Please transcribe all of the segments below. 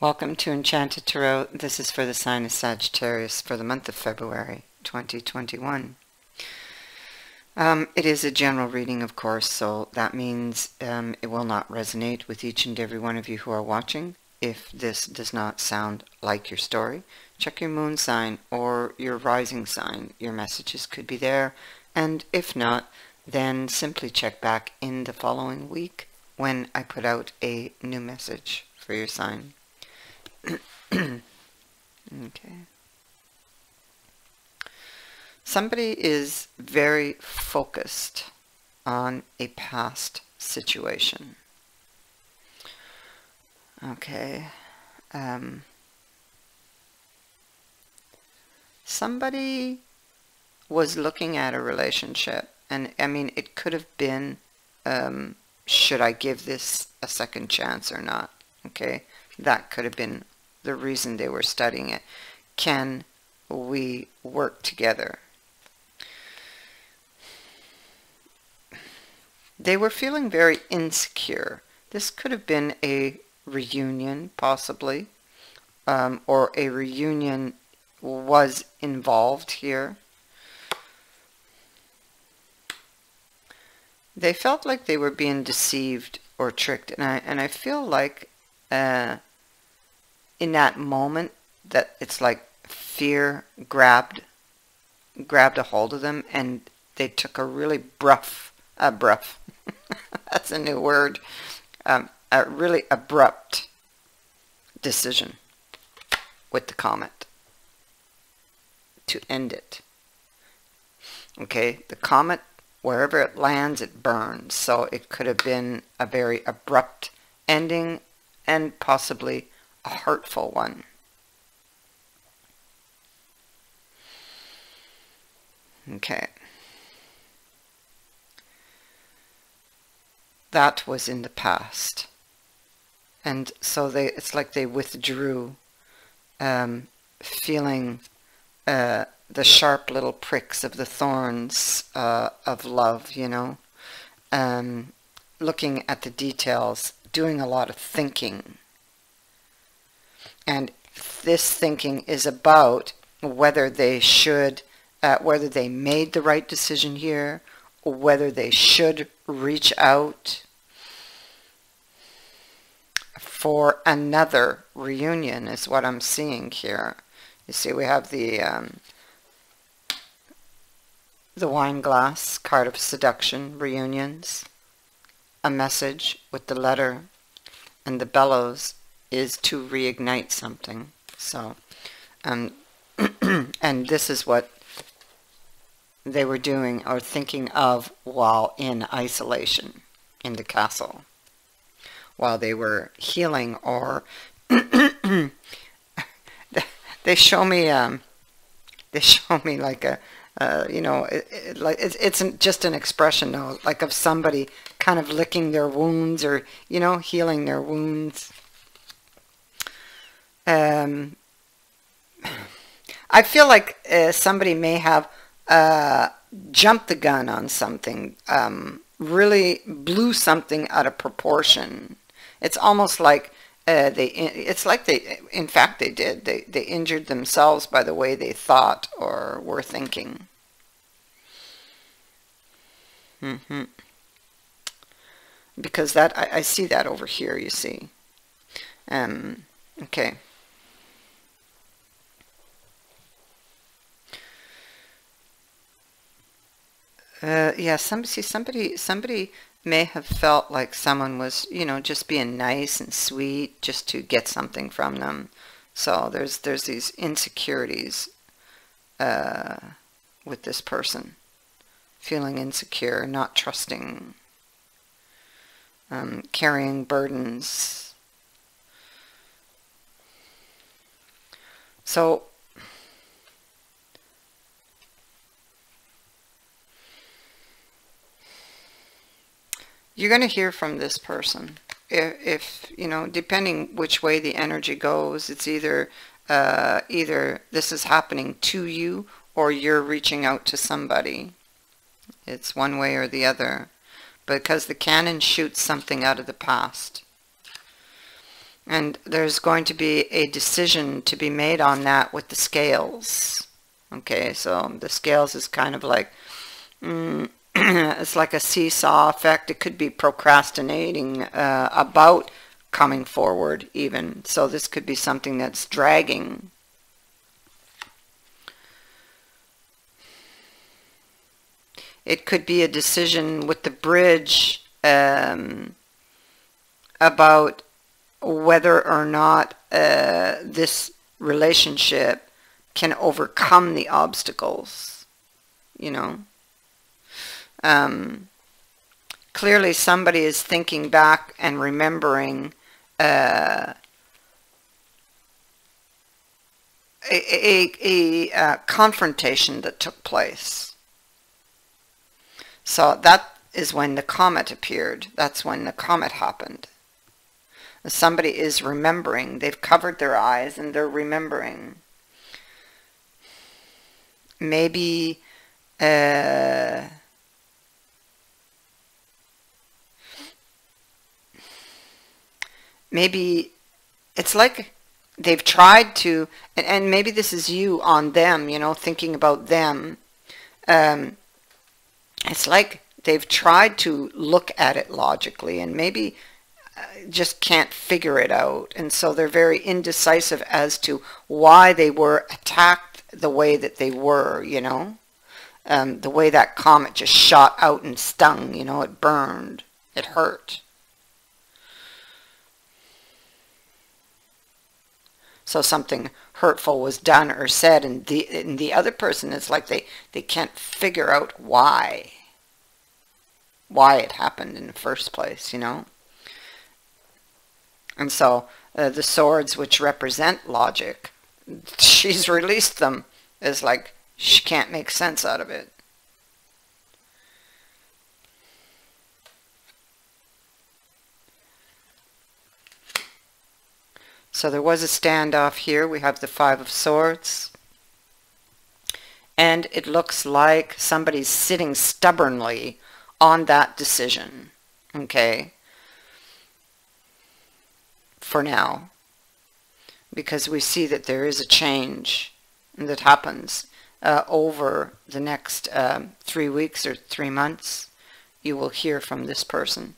Welcome to Enchanted Tarot. This is for the sign of Sagittarius for the month of February 2021. It is a general reading, of course, so that means it will not resonate with each and every one of you who are watching. If this does not sound like your story, check your moon sign or your rising sign. Your messages could be there, and if not, then simply check back in the following week when I put out a new message for your sign. Okay. Somebody is very focused on a past situation. Okay. Somebody was looking at a relationship, and I mean, it could have been, should I give this a second chance or not? Okay. That could have been the reason they were studying it. Can we work together? They were feeling very insecure. This could have been a reunion, possibly, or a reunion was involved here. They felt like they were being deceived or tricked, and I feel like in that moment that it's like fear grabbed a hold of them, and they took a really that's a new word, a really abrupt decision with the comet to end it. Okay, the comet, wherever it lands, it burns, so it could have been a very abrupt ending and possibly a hurtful one. Okay. That was in the past. And so it's like they withdrew, feeling the sharp little pricks of the thorns of love, you know, looking at the details, doing a lot of thinking. And this thinking is about whether they should, whether they made the right decision here, or whether they should reach out for another reunion is what I'm seeing here. You see, we have the wine glass, card of seduction, reunions, a message with the letter, and the bellows is to reignite something. So, and this is what they were doing or thinking of while in isolation in the castle, while they were healing, or they show me like a you know, it's just an expression though, like of somebody kind of licking their wounds, or you know, healing their wounds. I feel like somebody may have jumped the gun on something, really blew something out of proportion. It's almost like it's like they, in fact they did, they injured themselves by the way they thought or were thinking. Because that, I see that over here, you see. Okay. Yeah, somebody may have felt like someone was, you know, just being nice and sweet just to get something from them. So there's these insecurities with this person, feeling insecure, not trusting, carrying burdens. So you're going to hear from this person. If you know, depending which way the energy goes, it's either this is happening to you or you're reaching out to somebody. It's one way or the other, because the cannon shoots something out of the past. And there's going to be a decision to be made on that with the scales. Okay, so the scales is kind of like, it's like a seesaw effect. It could be procrastinating about coming forward even. So this could be something that's dragging. It could be a decision with the bridge about whether or not this relationship can overcome the obstacles, you know. Clearly somebody is thinking back and remembering a confrontation that took place. So that is when the comet appeared. That's when the comet happened. Somebody is remembering. They've covered their eyes and they're remembering. Maybe maybe it's like they've tried to, and maybe this is you on them, you know, thinking about them. It's like they've tried to look at it logically and maybe just can't figure it out. And so they're very indecisive as to why they were attacked the way that they were, you know. The way that comet just shot out and stung, you know, it burned, it hurt. So something hurtful was done or said, and the other person is like they can't figure out why it happened in the first place, you know. And so the swords, which represent logic, she's released them. It's like she can't make sense out of it. So there was a standoff here. We have the Five of Swords. And it looks like somebody's sitting stubbornly on that decision. Okay? For now. Because we see that there is a change that happens over the next 3 weeks or 3 months. You will hear from this person.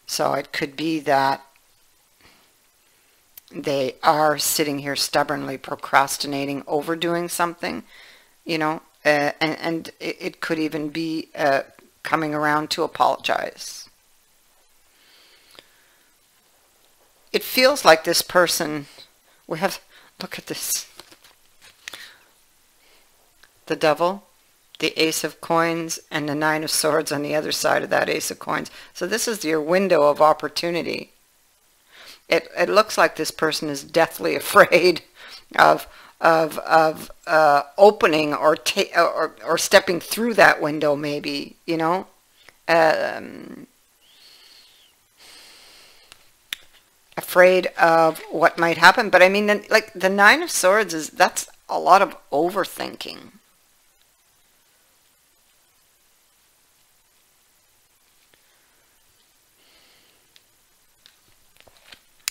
So it could be that they are sitting here stubbornly procrastinating, overdoing something, you know, and it could even be coming around to apologize. It feels like this person, we have, look at this, the Devil, the Ace of Coins, and the Nine of Swords on the other side of that Ace of Coins. So this is your window of opportunity. It looks like this person is deathly afraid of opening or stepping through that window, maybe, you know. Afraid of what might happen. But I mean, like the Nine of Swords that's a lot of overthinking.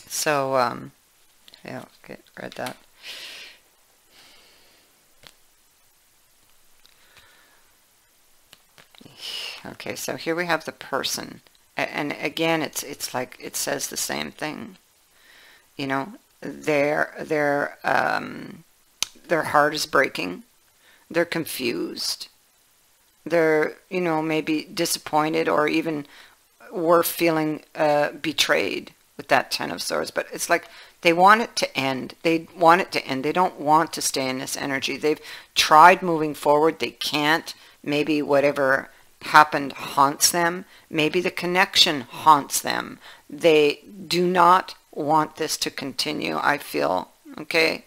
So, yeah, okay, read that. Okay, so here we have the person. And again, it's like it says the same thing. You know, their heart is breaking. They're confused. They're, you know, maybe disappointed or even were feeling betrayed with that Ten of Swords. But it's like they want it to end. They want it to end. They don't want to stay in this energy. They've tried moving forward. They can't. Maybe whatever happened haunts them. Maybe the connection haunts them. They do not want this to continue, I feel. Okay?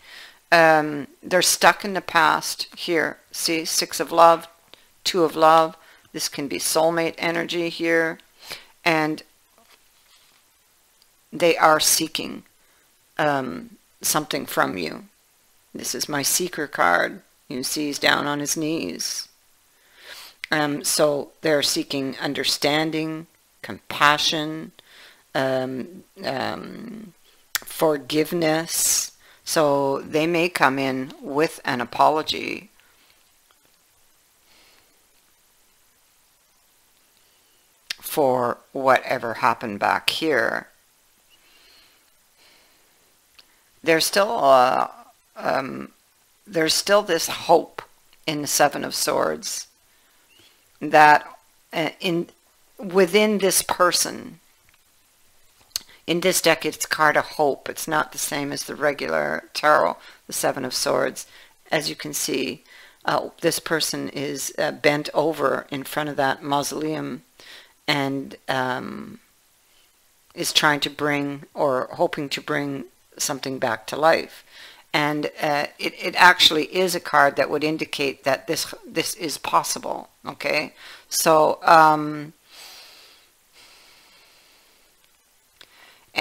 They're stuck in the past here. See, Six of Love, Two of Love. This can be soulmate energy here. And they are seeking something from you. This is my Seeker card. You see he's down on his knees. So they're seeking understanding, compassion, forgiveness. So they may come in with an apology. For whatever happened back here. There's still this hope in the Seven of Swords that within this person. In this deck, it's a card of hope. It's not the same as the regular tarot, the Seven of Swords. As you can see, this person is bent over in front of that mausoleum and is trying to bring, or hoping to bring, something back to life. And it actually is a card that would indicate that this is possible. Okay, so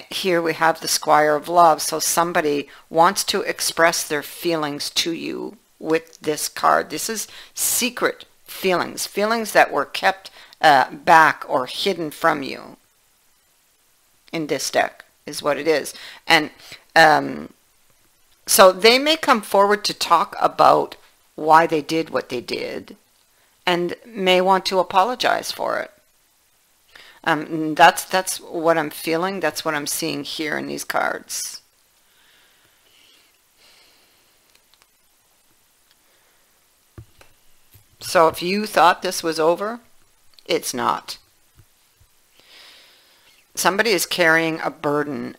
here we have the Squire of Love. So somebody wants to express their feelings to you with this card. This is secret feelings, feelings that were kept back or hidden from you in this deck is what it is. And so they may come forward to talk about why they did what they did and may want to apologize for it. That's what I'm feeling. That's what I'm seeing here in these cards. So if you thought this was over, it's not. Somebody is carrying a burden.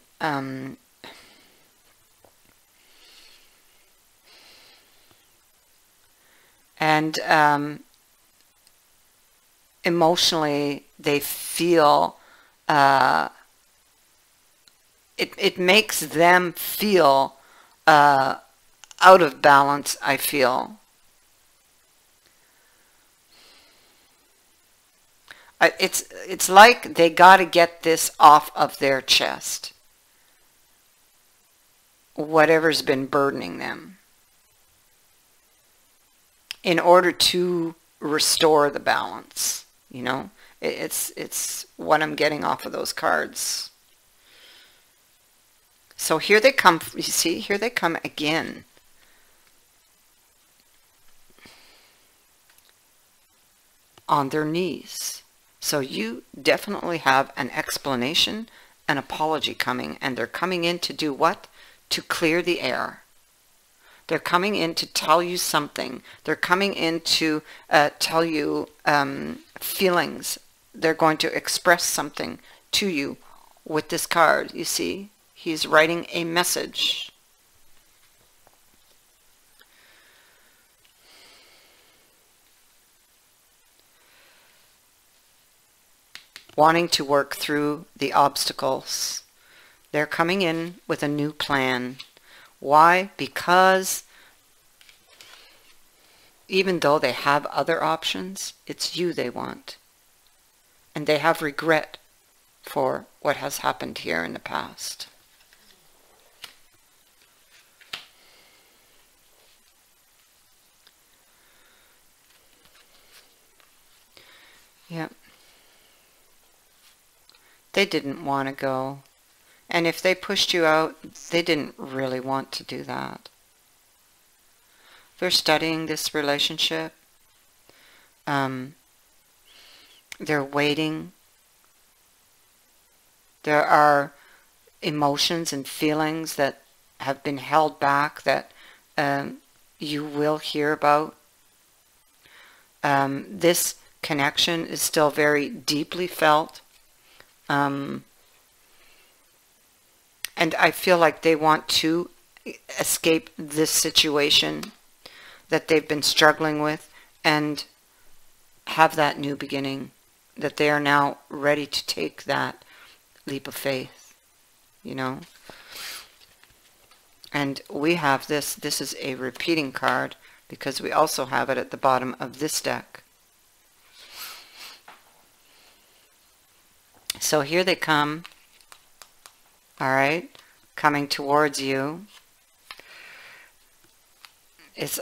And emotionally, they feel, it makes them feel out of balance, I feel. It's like they got to get this off of their chest, whatever's been burdening them, in order to restore the balance. You know, it's what I'm getting off of those cards. So here they come. You see, here they come again. On their knees. So you definitely have an explanation, an apology coming, and they're coming in to do what? To clear the air. They're coming in to tell you something. They're coming in to tell you feelings. They're going to express something to you with this card. You see, he's writing a message. Wanting to work through the obstacles. They're coming in with a new plan. Why? Because even though they have other options, it's you they want. And they have regret for what has happened here in the past. Yep. They didn't want to go. And if they pushed you out, they didn't really want to do that. They're studying this relationship. They're waiting. There are emotions and feelings that have been held back that you will hear about. This connection is still very deeply felt. And I feel like they want to escape this situation that they've been struggling with and have that new beginning, that they are now ready to take that leap of faith, you know. And we have this is a repeating card because we also have it at the bottom of this deck. So here they come. All right, coming towards you. It's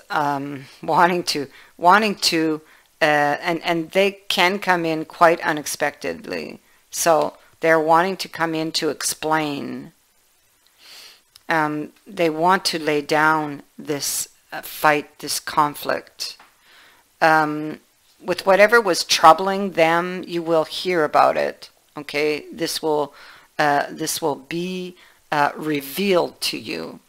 wanting to and they can come in quite unexpectedly. So they're wanting to come in to explain. They want to lay down this fight, this conflict. With whatever was troubling them, you will hear about it. Okay, this will be revealed to you.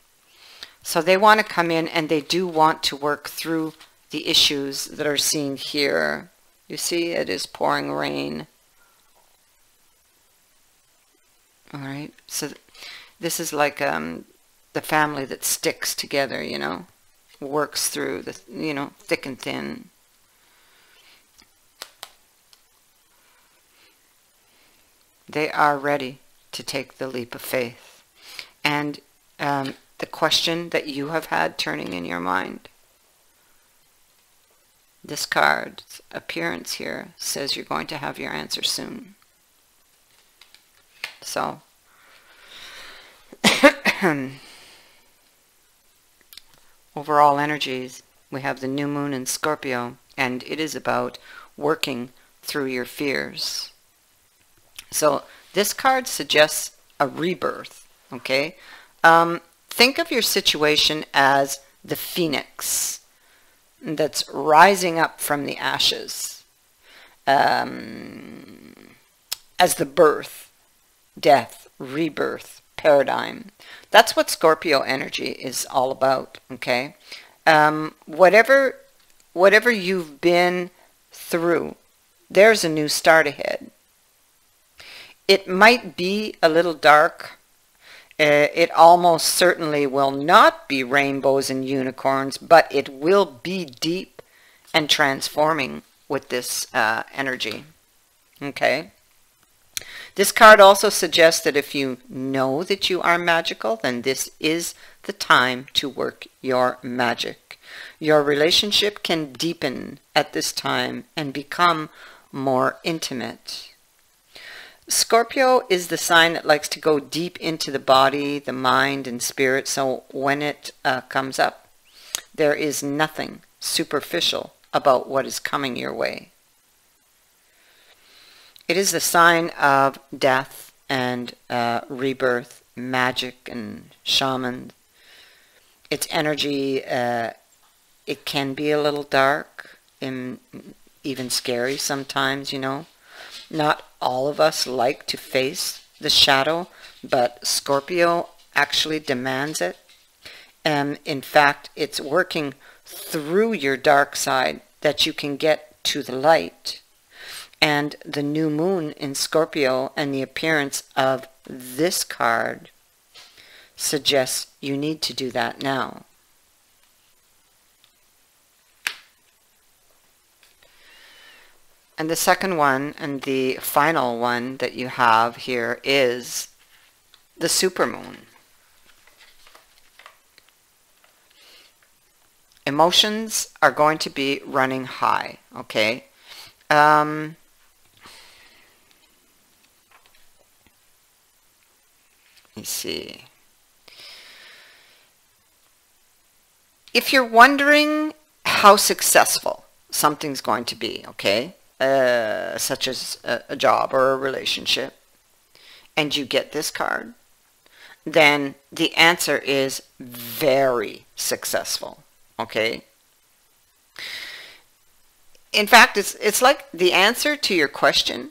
So they want to come in, and they do want to work through the issues that are seen here. You see, it is pouring rain. All right, so this is like the family that sticks together, you know, works through the, you know, thick and thin. They are ready to take the leap of faith. And the question that you have had turning in your mind, this card's appearance here says you're going to have your answer soon. So, overall energies, we have the new moon in Scorpio, and it is about working through your fears. So this card suggests a rebirth, okay? Think of your situation as the phoenix that's rising up from the ashes, as the birth, death, rebirth paradigm. That's what Scorpio energy is all about, okay? Whatever you've been through, there's a new start ahead. It might be a little dark. It almost certainly will not be rainbows and unicorns, but it will be deep and transforming with this energy. Okay? This card also suggests that if you know that you are magical, then this is the time to work your magic. Your relationship can deepen at this time and become more intimate. Scorpio is the sign that likes to go deep into the body, the mind, and spirit, so when it comes up, there is nothing superficial about what is coming your way. It is the sign of death and rebirth, magic and shaman. Its energy, it can be a little dark and even scary sometimes, you know. Not all of us like to face the shadow, but Scorpio actually demands it. In fact, it's working through your dark side that you can get to the light. And the new moon in Scorpio and the appearance of this card suggests you need to do that now. And the second one, and the final one that you have here, is the supermoon. Emotions are going to be running high, okay? Let me see. If you're wondering how successful something's going to be, okay? Such as a job or a relationship, and you get this card, then the answer is very successful, okay? In fact, it's like the answer to your question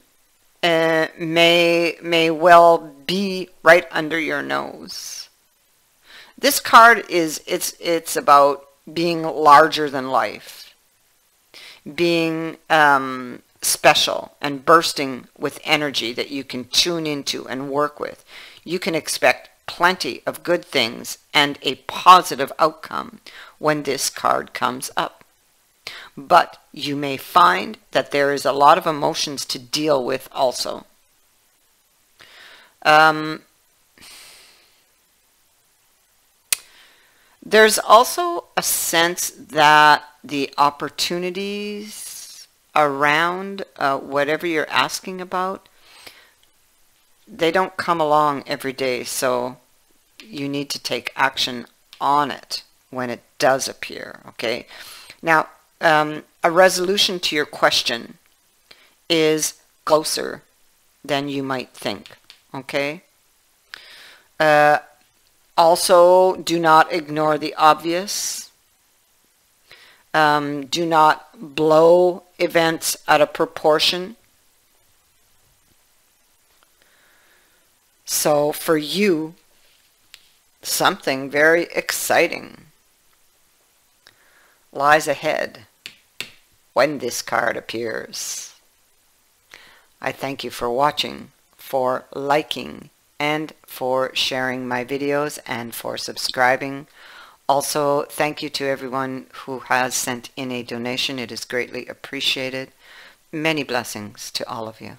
may well be right under your nose. This card is, it's about being larger than life, being special and bursting with energy that you can tune into and work with. You can expect plenty of good things and a positive outcome when this card comes up. But you may find that there is a lot of emotions to deal with also. There's also a sense that the opportunities around whatever you're asking about, they don't come along every day, so you need to take action on it when it does appear, okay? Now, a resolution to your question is closer than you might think. Okay? Also, do not ignore the obvious. Do not blow events out of proportion. So for you, something very exciting lies ahead when this card appears. I thank you for watching, for liking, and for sharing my videos, and for subscribing. Also, thank you to everyone who has sent in a donation. It is greatly appreciated. Many blessings to all of you.